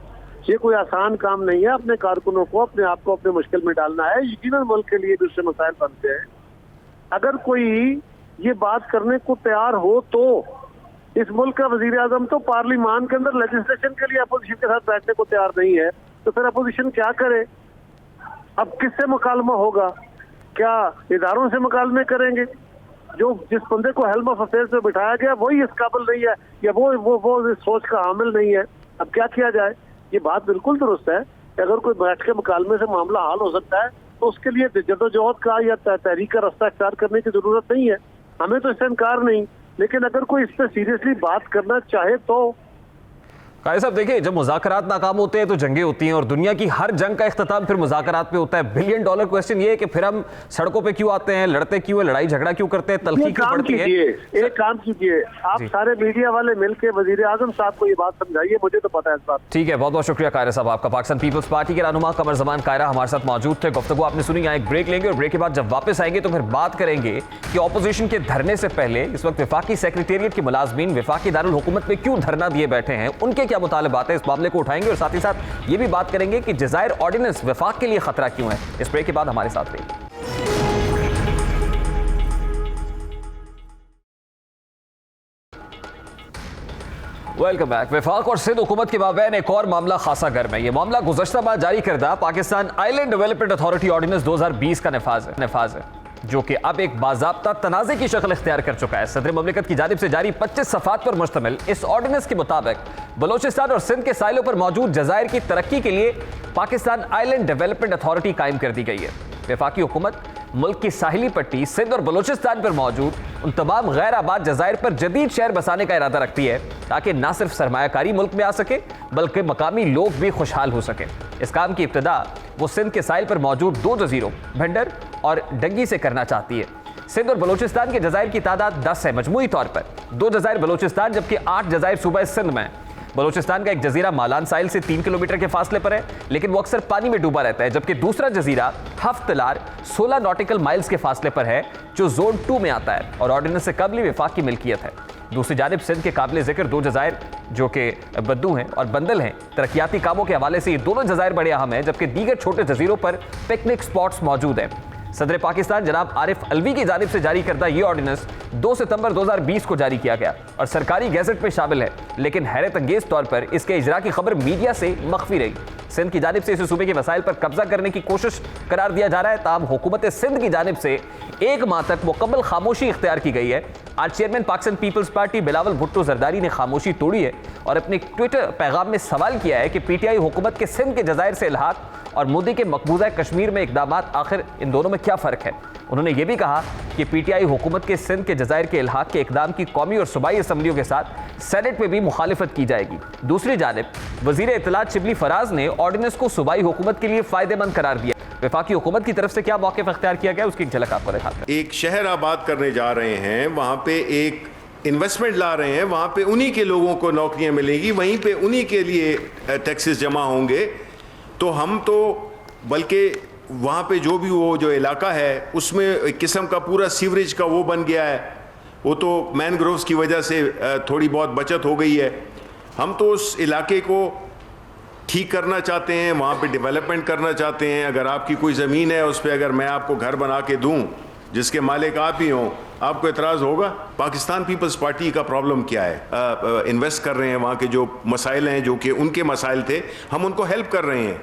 ये कोई आसान काम नहीं है। अपने कारकुनों को, अपने आप को अपने मुश्किल में डालना है। यकीनन मुल्क के लिए दूसरे मसाइल बनते हैं। अगर कोई ये बात करने को तैयार हो तो इस मुल्क का वजीर आजम तो पार्लियामान के अंदर लेजिस्लेशन के लिए अपोजिशन के साथ बैठने को तैयार नहीं है, तो फिर अपोजिशन क्या करे? अब किससे मुकालमा होगा? क्या इदारों से मुकालमे करेंगे? जो जिस बंदे को हेल्म ऑफ अफेयर्स में बिठाया गया वही इस काबिल नहीं है, या वो इस सोच का हामिल नहीं है। अब क्या किया जाए? ये बात बिल्कुल दुरुस्त है कि अगर कोई बैठ के मुकालमे से मामला हल हो सकता है तो उसके लिए जदोजहद का या तहरीक का रास्ता इख्तियार करने की जरूरत नहीं है। हमें तो इससे इनकार नहीं, लेकिन अगर कोई इस पर सीरियसली बात करना चाहे तो। कायद साहब देखिए, जब मुज़ाकरात नाकाम होते हैं तो जंगें होती हैं और दुनिया की हर जंग का इख्तिताम फिर मुज़ाकरात पे होता है। $1 बिलियन क्वेश्चन ये है कि फिर हम सड़कों पे क्यों आते हैं, लड़ते क्यों हैं, लड़ाई झगड़ा क्यों करते हैं, तलखी क्यों पड़ती है? एक काम कीजिए, आप सारे मीडिया वाले मिलकर वजीर आजम साहब को ये बात समझाइए, मुझे तो पता है इस बात। ठीक है, बहुत बहुत शुक्रिया कायरा साहब आपका। पाकिस्तान पीपल्स पार्टी के रहनुमा कमर जमान कायरा हमारे साथ मौजूद थे। गुफ्तगू आपने सुनी। यहाँ एक ब्रेक लेंगे और ब्रेक के बाद जब वापस आएंगे तो फिर बात करेंगे कि ऑपोजिशन के धरने से पहले इस वक्त विफाकी सेक्रेटेरिएट के मुलाजमीन विफाकी दारुल हुकूमत में क्यों धरना दिए बैठे हैं, उनके क्या मुतालबात है, इस मामले को उठाएंगे और साथ ही साथ ये भी बात करेंगे कि जज़ायर ऑर्डिनेंस विफाक के लिए खतरा क्यों है। इस ब्रेक के बाद हमारे साथ रहिए। Welcome back. विफाक और सिंध हुकूमत के माबैन एक और मामला खासा गर्म है। यह मामला गुज़श्ता माह जारी करदा Pakistan island development authority ordinance 2020 का नफाज है जो कि अब एक बाज़ाब्ता तनाज़े की शक्ल इख्तियार कर चुका है। सदर ममलिकत की जानिब से जारी 25 सफ़ात पर मुश्तमिल इस ऑर्डिनेंस के मुताबिक बलोचिस्तान और सिंध के साहिलों पर मौजूद जज़ायर की तरक्की के लिए पाकिस्तान आइलैंड डेवलपमेंट अथॉरिटी कायम कर दी गई है। वफाकी हुकूमत मुल्क की साहिली पट्टी सिंध और बलोचिस्तान पर मौजूद उन तमाम गैर आबाद जज़ायर पर जदीद शहर बसाने का इरादा रखती है ताकि न सिर्फ सरमायाकारी मुल्क में आ सके बल्कि मकामी लोग भी खुशहाल हो सके। इस काम की इब्तिदा वो सिंध के साहिल पर मौजूद 2 जजीरों भंडर और डंगी से करना चाहती है। सिंध और बलोचिस्तान के जज़ायर की तादाद 10 है मजमूई तौर पर। 2 जज़ायर बलोचिस्तान जबकि 8 जज़ायर सूबा सिंध में। बलोचिस्तान का एक जजीरा मालान साहिल से 3 किलोमीटर के फासले पर है, लेकिन वो अक्सर पानी में डूबा रहता है, जबकि दूसरा जजीरा हफ्तलार 16 नॉटिकल माइल्स के फासले पर है जो जोन 2 में आता है और ऑर्डिनेंस से कबल वफाक की मिल्कियत है। दूसरी जानिब सिंध के काबिल जिक्र 2 जज़ायर जो कि बद्दू हैं और बंदल हैं। तरक्याती कामों के हवाले से ये दोनों जज़ायर बड़े अहम हैं, जबकि दीगर छोटे जजीरों पर पिकनिक स्पॉट्स मौजूद हैं। सदर पाकिस्तान जनाब आरिफ अलवी की जानिब से जारी करदा ये ऑर्डिनेंस 2 सितंबर 2020 को जारी किया गया और सरकारी गैजेट में शामिल है, लेकिन हैरत अंगेज तौर पर इसके इजरा की खबर मीडिया से मख्फी रही। सिंध की जानिब से इसे सूबे के वसाइल पर कब्जा करने की कोशिश करार दिया जा रहा है। ताहम हुकूमत सिंध की जानिब से 1 माह तक मुकम्मल खामोशी इख्तियार की गई है। आज चेयरमैन पाकिस्तान पीपल्स पार्टी बिलावल भुट्टो जरदारी ने खामोशी तोड़ी है और अपने ट्विटर पैगाम में सवाल किया है कि पीटीआई हुकूमत के सिंध के जज़ायर से इल्हाक और मोदी के मकबूजा कश्मीर में इकदामात, आखिर इन दोनों में क्या फ़र्क है। उन्होंने ये भी कहा कि पीटीआई हुकूमत के सिंध के जज़ायर के इल्हाक के इकदाम की कौमी और सूबाई असम्बलियों के साथ सेनेट में भी मुखालिफत की जाएगी। दूसरी जानिब वज़ीर इत्तलात शिबली फराज ने ऑर्डिनेंस को सूबाई हुकूमत के लिए फ़ायदेमंद करार दिया। वफाकी हुकूमत की तरफ से क्या मौक़िफ़ इख्तियार किया गया, उसकी एक झलक आपको दिखाते हैं। एक शहर आबाद करने जा रहे हैं, वहाँ पे एक इन्वेस्टमेंट ला रहे हैं, वहाँ पे उन्हीं के लोगों को नौकरियाँ मिलेंगी, वहीं पे उन्हीं के लिए टैक्सेस जमा होंगे। तो हम तो बल्कि वहाँ पे जो भी वो जो इलाका है उसमें एक किस्म का पूरा सीवरेज का वो बन गया है। वो तो मैनग्रोव्स की वजह से थोड़ी बहुत बचत हो गई है। हम तो उस इलाके को ठीक करना चाहते हैं, वहाँ पे डेवलपमेंट करना चाहते हैं। अगर आपकी कोई ज़मीन है उस पर अगर मैं आपको घर बना के दूँ जिसके मालिक आप ही हों, आपको एतराज़ होगा? पाकिस्तान पीपल्स पार्टी का प्रॉब्लम क्या है? इन्वेस्ट कर रहे हैं, वहाँ के जो मसाइल हैं जो कि उनके मसाइल थे, हम उनको हेल्प कर रहे हैं।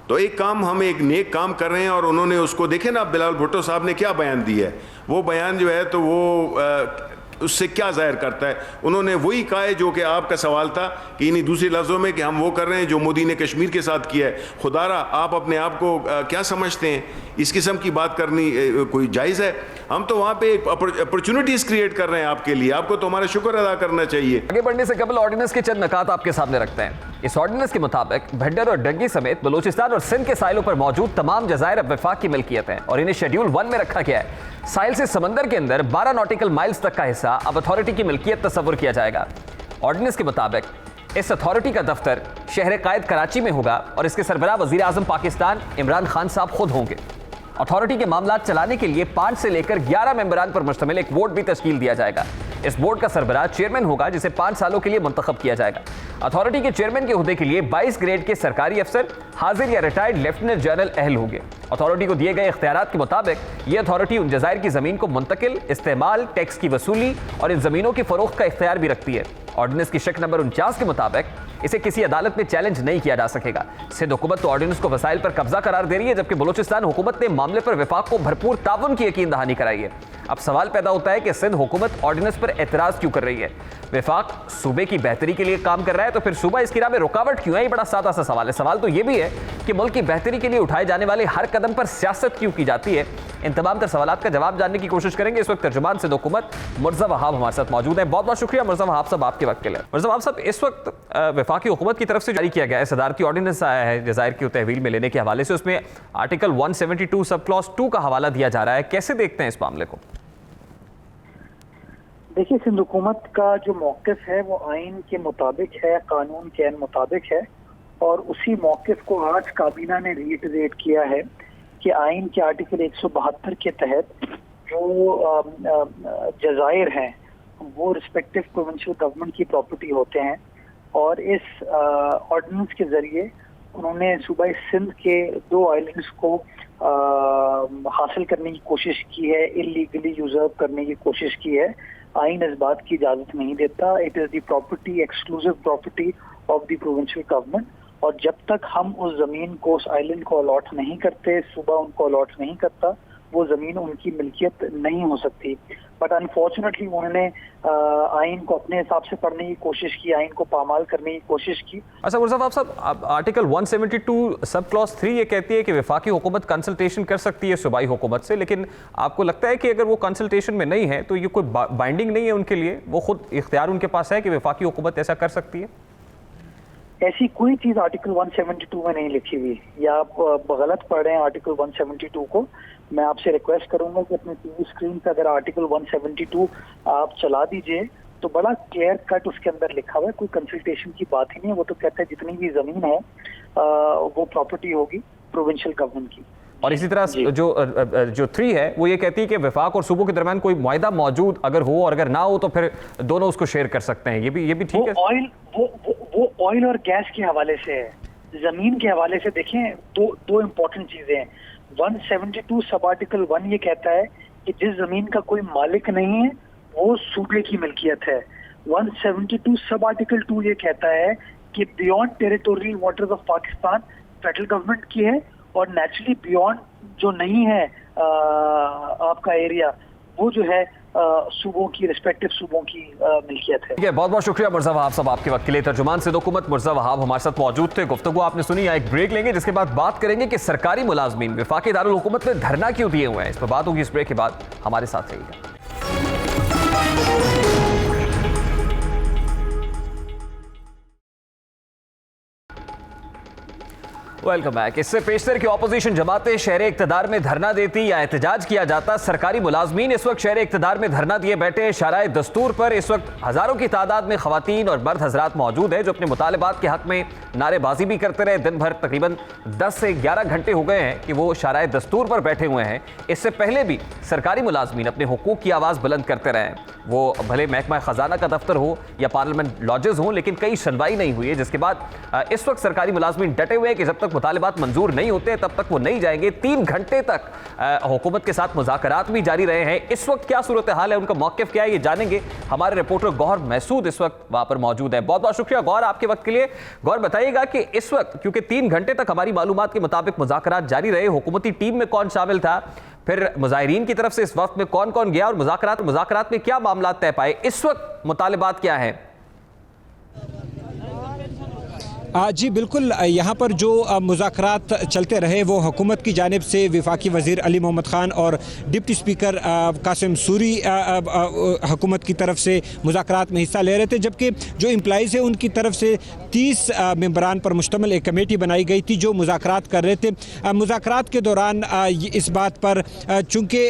तो एक काम, हम एक नेक काम कर रहे हैं और उन्होंने उसको देखे ना, बिलावल भुट्टो साहब ने क्या बयान दिया है। वो बयान जो है तो वो उससे क्या जाहिर करता है? उन्होंने वही कहा है जो कि आपका सवाल था, कि इन्हीं दूसरे लफ्ज़ों में कि हम वो कर रहे हैं जो मोदी ने कश्मीर के साथ किया है। खुदारा आप अपने आप को क्या समझते हैं? इस किस्म की बात करनी कोई जायज़ है? हम तो वहाँ पे एक अपॉर्चुनिटीज़ क्रिएट कर रहे हैं आपके लिए, आपको तो हमारा शुक्र अदा करना चाहिए। आगे बढ़ने से कबल ऑर्डिनेंस के चंद नकात आपके सामने रखते हैं। इस ऑर्डिनेंस के मुताबिक भड्डर और डंगी समेत बलूचिस्तान और सिंध के साहिलों पर मौजूद तमाम जज़ायर अब वफाक की मिल्कियत हैं और इन्हें शेड्यूल 1 में रखा गया है। साहिल से समंदर के अंदर 12 नॉटिकल माइल्स तक का हिस्सा अब अथॉरिटी की मिल्कियत तस्वुर किया जाएगा। ऑर्डिनेंस के मुताबिक इस अथॉरिटी का दफ्तर शहर कायद कराची में होगा और इसके सरबराह वज़ीर आज़म पाकिस्तान इमरान खान साहब खुद होंगे। अथॉरिटी के मामलात चलाने के लिए 5 से लेकर 11 मेंबरान पर मुश्तमिल एक बोर्ड भी तश्कील दिया जाएगा। इस बोर्ड का सरबराह चेयरमैन होगा जिसे 5 सालों के लिए मुंतखब किया जाएगा। अथॉरिटी के चेयरमैन के ओहदे के लिए 22 ग्रेड के सरकारी अफसर हाजिर या रिटायर्ड लेफ्टिनेंट जनरल अहल होंगे। अथॉरिटी को दिए गए इख्तियारात के मुताबिक यह अथॉरिटी उन जज़ायर की ज़मीन को मुंतकिल, इस्तेमाल, टैक्स की वसूली और इन ज़मीनों की फरोख्त का इख्तियार भी रखती है। ऑर्डिनेंस की शक नंबर 49 के मुताबिक इसे किसी अदालत में चैलेंज नहीं किया जा सकेगा। सिंध हुकूमत तो ऑर्डिनेंस को वसाइल पर कब्जा करार दे रही है, जबकि बलूचिस्तान हुकूमत ने मामले पर वफाक को भरपूर ताउन की यकीन दहानी कराई है। अब सवाल पैदा होता है कि सिंध हुकूमत ऑर्डिनेंस पर एतराज़ क्यों कर रही है? वफाक सूबे की बेहतरी के लिए काम कर रहा है तो फिर सूबा इसकी राह में रुकावट क्यों है? ये बड़ा सादा सा सवाल है। सवाल तो ये भी है कि मुल्क की बेहतरी के लिए उठाए जाने वाले हर कदम पर सियासत क्यों की जाती है? इन तमाम तर सवालात का जवाब जानने की कोशिश करेंगे। इस वक्त तर्जुमान सिंध हुकूमत मुर्ज़ा वहाब हमारे साथ मौजूद हैं। बहुत बहुत शुक्रिया मुर्ज़ा वहाब साहब आपके वक्त के लिए। मुर्ज़ा वहाब साहब, इस वक्त वफाकी हुकूमत की तरफ से जारी किया गया है सदारती ऑर्डिनेंस आया है जज़ायर की तहवील में लेने के हवाले से, उसमें आर्टिकल 172 सब क्लॉज 2 का हवाला दिया जा रहा है। कैसे देखते हैं इस मामले को? देखिए, सिंध हुकूमत का जो मौक़िफ़ है वो आइन के मुताबिक है, कानून के मुताबिक है और उसी मौक़िफ़ को आज काबीना ने रीइटरेट किया है कि आइन के आर्टिकल 172 के तहत जो जज़ायर हैं वो रिस्पेक्टिव प्रोविंशियल गवर्नमेंट की प्रॉपर्टी होते हैं और इस ऑर्डिनेंस के ज़रिए उन्होंने सूबा सिंध के 2 आइलैंड्स को हासिल करने की कोशिश की है, इलीगली यूजर्व करने की कोशिश की है। आइन इस बात की इजाज़त नहीं देता। It is the property, exclusive property of the provincial government और जब तक हम उस ज़मीन को, उस आइलैंड को अलॉट नहीं करते, सूबा उनको अलॉट नहीं करता, वो ज़मीन उनकी मिल्कियत नहीं हो सकती। बट अनफॉर्चुनेटली उन्होंने आइन को अपने हिसाब से पढ़ने की कोशिश की, आइन को पामाल करने की कोशिश की। अच्छा मुर्ज़ा साहब, आर्टिकल 172 सब क्लॉज 3 ये कहती है कि वफाकी हुकूमत कंसल्टेशन कर सकती है सूबाई हुकूमत से, लेकिन आपको लगता है कि अगर वो कंसल्टेशन में नहीं है तो ये कोई बाइंडिंग नहीं है उनके लिए? वो खुद इख्तियार उनके पास है कि वफाकी हुकूमत ऐसा कर सकती है? ऐसी कोई चीज़ आर्टिकल 172 में नहीं लिखी हुई, या आप गलत पढ़ रहे हैं आर्टिकल 172 को। मैं आपसे रिक्वेस्ट करूंगा कि अपने टीवी स्क्रीन पर अगर आर्टिकल 172 आप चला दीजिए तो बड़ा क्लियर कट उसके अंदर लिखा हुआ है, कोई कंसल्टेशन की बात ही नहीं है। वो तो कहता है जितनी भी ज़मीन है वो प्रॉपर्टी होगी प्रोविंशियल गवर्नमेंट की। और इसी तरह जो 3 है वो ये कहती है कि वफाक और सूबों के दरमियान कोई मुआहिदा मौजूद अगर हो और अगर ना हो तो फिर दोनों उसको शेयर कर सकते हैं। ये भी ठीक है। वो ऑयल और गैस के हवाले से है। जमीन के हवाले से देखें दो इम्पोर्टेंट चीजें हैं। 172 सब आर्टिकल 1 ये कहता है कि जिस जमीन का कोई मालिक नहीं है वो सूबे की मिल्कियत है। 172 सब आर्टिकल 2 ये कहता है कि beyond territorial waters of Pakistan federal government की है और नेचुरली बियॉन्ड जो नहीं है आपका एरिया वो जो है सूबों की रिस्पेक्टिव सूबों की मिल्कियत है। ठीक है, बहुत बहुत शुक्रिया मुर्जा वहाब साहब आपके वक्त के लिए। तर्जुमान सिंध हुकूमत मुर्जा वहाब हमारे साथ मौजूद थे। गुफ्तगू आपने सुनी। एक ब्रेक लेंगे जिसके बाद बात करेंगे कि सरकारी मुलाजमीन वफाकी दारुल हुकूमत में धरना क्यों दिए हुए हैं। इस पर बात होगी इस ब्रेक के बाद। हमारे साथ रहिएगा। Welcome back. इससे पेशतर की ऑपोजिशन जमातें शहर इक़्तिदार में धरना देती या एहतजाज किया जाता। सरकारी मुलाजमीन इस वक्त शहर इक़्तिदार में धरना दिए बैठे। शराए दस्तूर पर इस वक्त हज़ारों की तादाद में ख़वातीन और मर्द हजरात मौजूद हैं जो अपने मुतालबात के हक़ में नारेबाजी भी करते रहे। दिन भर तकरीबन 10 से 11 घंटे हो गए हैं कि वो शराए दस्तूर पर बैठे हुए हैं। इससे पहले भी सरकारी मुलाजमीन अपने हुकूक की आवाज़ बुलंद करते रहे। वो भले महकमा ख़जाना का दफ्तर हो या पार्लियामेंट लॉजेस हों, लेकिन कई सुनवाई नहीं हुई है। जिसके बाद इस वक्त सरकारी मुलाजमीन डटे हुए हैं कि जब तक मुतालबात मंजूर नहीं होते तब तक वो नहीं जाएंगे। 3 घंटे तक हुकूमत के साथ मुज़ाकरात भी जारी रहे हैं। इस वक्त क्या सूरत हाल है, उनका मौक़िफ़ क्या है, ये जानेंगे। हमारे रिपोर्टर गौहर महसूद इस वक्त वहाँ पर मौजूद है। बहुत बहुत शुक्रिया गौहर आपके वक्त के लिए। गौहर बताइएगा कि इस वक्त क्योंकि 3 घंटे तक हमारी मालूमात के मुताबिक मुज़ाकरात जारी रहे, हुकूमती टीम में कौन शामिल था, फिर मुजाहिरीन की तरफ से इस वक्त में कौन कौन गया और मुज़ाकरात में क्या मामला तय पाए, इस वक्त मुतालिबात क्या है? जी बिल्कुल, यहाँ पर जो मुज़ाकरात चलते रहे वो हुकूमत की जानिब से वफाकी वज़ीर अली मोहम्मद ख़ान और डिप्टी स्पीकर कासिम सूरी हुकूमत की तरफ से मुज़ाकरात में हिस्सा ले रहे थे, जबकि जो एम्प्लॉइज़ हैं उनकी तरफ से 30 मेंबरान पर मुश्तमिल एक कमेटी बनाई गई थी जो मुज़ाकरात कर रहे थे। मुज़ाकरात के दौरान इस बात पर चूँकि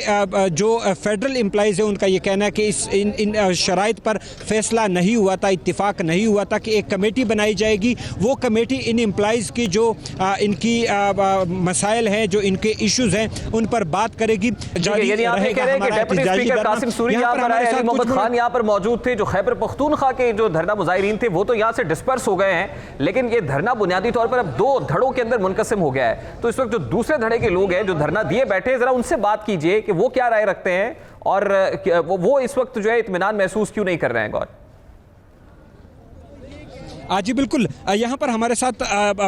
जो फेडरल एम्प्लॉइज़ हैं उनका ये कहना है कि इन शराइत पर फैसला नहीं हुआ था, इत्तिफाक नहीं हुआ था कि एक कमेटी बनाई जाएगी। वो कमेटी इन एम्प्लॉइज़ की जो इनकी मसाइल हैं, जो इनके इश्यूज हैं, उन पर बात करेगी। यानी आप ये कह रहे हैं कि डिप्टी स्पीकर कासिम सूरी यहाँ पर आए, अली मोहम्मद खान यहाँ पर मौजूद थे। जो खैबर पख्तूनख्वा के जो धरना मुजाहिरीन थे वो तो यहाँ से डिस्पर्स हो गए हैं, लेकिन ये धरना बुनियादी तौर पर अब 2 धड़ों के अंदर मुनकसिम हो गया है। तो इस वक्त जो दूसरे धड़े के लोग हैं जो धरना दिए बैठे हैं, जरा उनसे बात कीजिए कि वो क्या राय रखते हैं और वो इस वक्त जो है इत्मीनान महसूस क्यों नहीं कर रहे हैं। गौर जी बिल्कुल, यहाँ पर हमारे साथ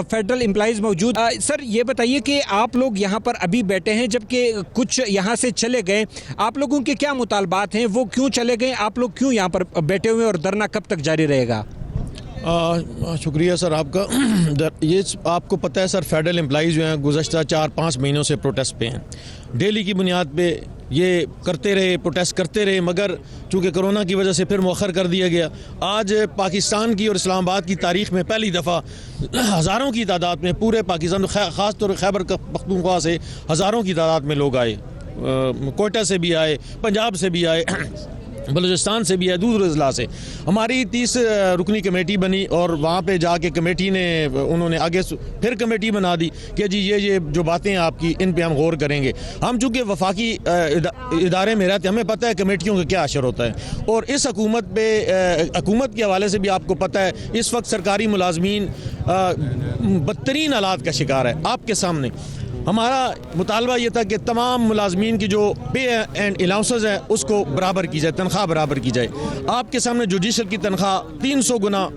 फेडरल एम्प्लॉइज़ मौजूद। सर ये बताइए कि आप लोग यहाँ पर अभी बैठे हैं जबकि कुछ यहाँ से चले गए, आप लोगों के क्या मुतालबात हैं, वो क्यों चले गए, आप लोग क्यों यहाँ पर बैठे हुए और धरना कब तक जारी रहेगा? शुक्रिया सर आपका। ये आपको पता है सर, फेडरल एम्प्लॉइज़ जो हैं गुज़श्ता 4-5 महीनों से प्रोटेस्ट पे हैं। डेली की बुनियाद पे ये करते रहे, प्रोटेस्ट करते रहे, मगर चूँकि कोरोना की वजह से फिर मौखर कर दिया गया। आज पाकिस्तान की और इस्लामाबाद की तारीख़ में पहली दफ़ा हज़ारों की तादाद में पूरे पाकिस्तान, ख़ास तौर खैबर पख्तूनख्वा से हज़ारों की तादाद में लोग आए। कोयटा से भी आए, पंजाब से भी आए, बलूचिस्तान से भी है, दूसरे अजला से। हमारी 30 रुकनी कमेटी बनी और वहाँ पे जाके कमेटी ने उन्होंने आगे फिर कमेटी बना दी कि जी ये जो बातें आपकी इन पे हम गौर करेंगे। हम चूँकि वफाकी इदारे में रहते, हमें पता है कमेटियों का क्या असर होता है। और इस हुकूमत पे हुकूमत के हवाले से भी आपको पता है इस वक्त सरकारी मुलाजमीन बदतरीन हालात का शिकार है। आपके सामने हमारा मुतालबा ये था कि तमाम मुलाजमीन की जो पे एंड अलाउंसेस है उसको बराबर की जाए, तनख्वाह बराबर की जाए। आपके सामने जुडिशल की तनख्वाह 300 गुना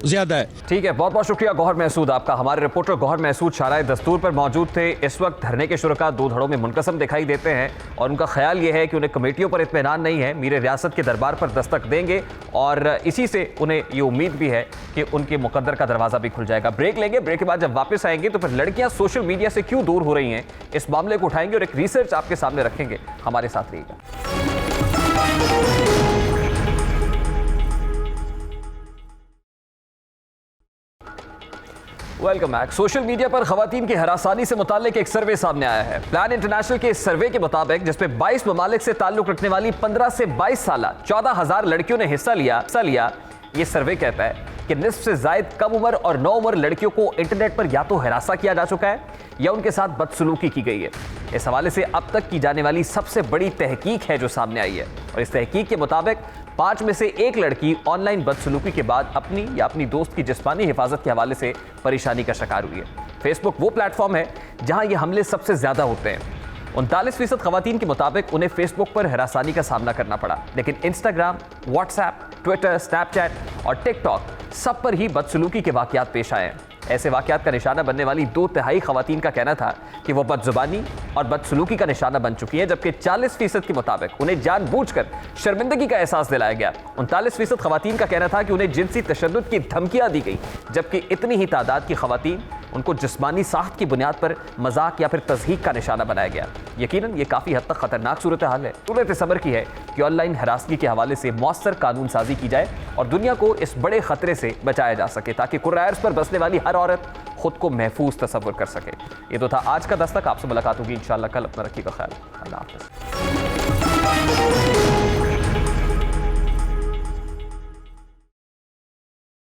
ज़्यादा है। ठीक है, बहुत बहुत शुक्रिया गौहर महसूद आपका। हमारे रिपोर्टर गौहर महसूद शाराए दस्तूर पर मौजूद थे। इस वक्त धरने के शुरका 2 धड़ों में मुनकसम दिखाई देते हैं और उनका ख्याल ये है कि उन्हें कमेटियों पर इत्मीनान नहीं है, मीर रियासत के दरबार पर दस्तक देंगे और इसी से उन्हें ये उम्मीद भी है कि उनके मुकद्दर का दरवाज़ा भी खुल जाएगा। ब्रेक लेंगे, ब्रेक के बाद जब वापस आएंगे तो फिर लड़कियां सोशल मीडिया से क्यों दूर हो रही हैं, इस मामले को उठाएंगे और एक रिसर्च आपके सामने रखेंगे। हमारे साथ रहिएगा। Welcome back. सोशल मीडिया पर खवातीन की हरासानी से मुताल्लिक एक सर्वे सामने आया है। प्लान इंटरनेशनल के इस सर्वे के मुताबिक, जिसपे 22 ममालिक से ताल्लुक रखने वाली 15 से 22 साल 14,000 लड़कियों ने हिस्सा लिया, ये सर्वे कहता है कि कि निस्फ से जायद कम उम्र और नौ उम्र लड़कियों को इंटरनेट पर या तो हिरासा किया जा चुका है या उनके साथ बदसलूकी की गई है। इस हवाले से अब तक की जाने वाली सबसे बड़ी तहकीक है जो सामने आई है, और इस तहकीक के मुताबिक 5 में से 1 लड़की ऑनलाइन बदसलूकी के बाद अपनी या अपनी दोस्त की जिस्मानी हिफाजत के हवाले से परेशानी का शिकार हुई है। फेसबुक वो प्लेटफॉर्म है जहां ये हमले सबसे ज्यादा होते हैं। 39% खवातीन के मुताबिक उन्हें फेसबुक पर हरासानी का सामना करना पड़ा, लेकिन इंस्टाग्राम, व्हाट्सएप, ट्विटर, स्नैपचैट और टिकटॉक सब पर ही बदसलूकी के वाकयात पेश आए हैं। ऐसे वाकयात का निशाना बनने वाली 2/3 खवातीन का कहना था कि वो बदजुबानी और बदसलूकी का निशाना बन चुकी हैं, जबकि 40% के मुताबिक उन्हें जानबूझकर शर्मिंदगी का एहसास दिलाया गया। 39% खवातीन का कहना था कि उन्हें जिनसी तशद्दुद की धमकियां दी गई, जबकि इतनी ही तादाद की खवातीन उनको जिस्मानी साख्त की बुनियाद पर मजाक या फिर तज़हीक का निशाना बनाया गया। यकीनन ये काफ़ी हद तक खतरनाक सूरत हाल है। सूरत सब्र की है कि ऑनलाइन हरासगी के हवाले से मौसर कानून साजी की जाए और दुनिया को इस बड़े खतरे से बचाया जा सके, ताकि कुर्रायर्स पर बसने वाली हर औरत खुद को महफूज तसव्वुर कर सके। ये तो था आज का दस्तक। आपसे मुलाकात होगी इंशाअल्लाह कल। अपना रखिएगा ख्याल। अल्लाह हाफ़िज़।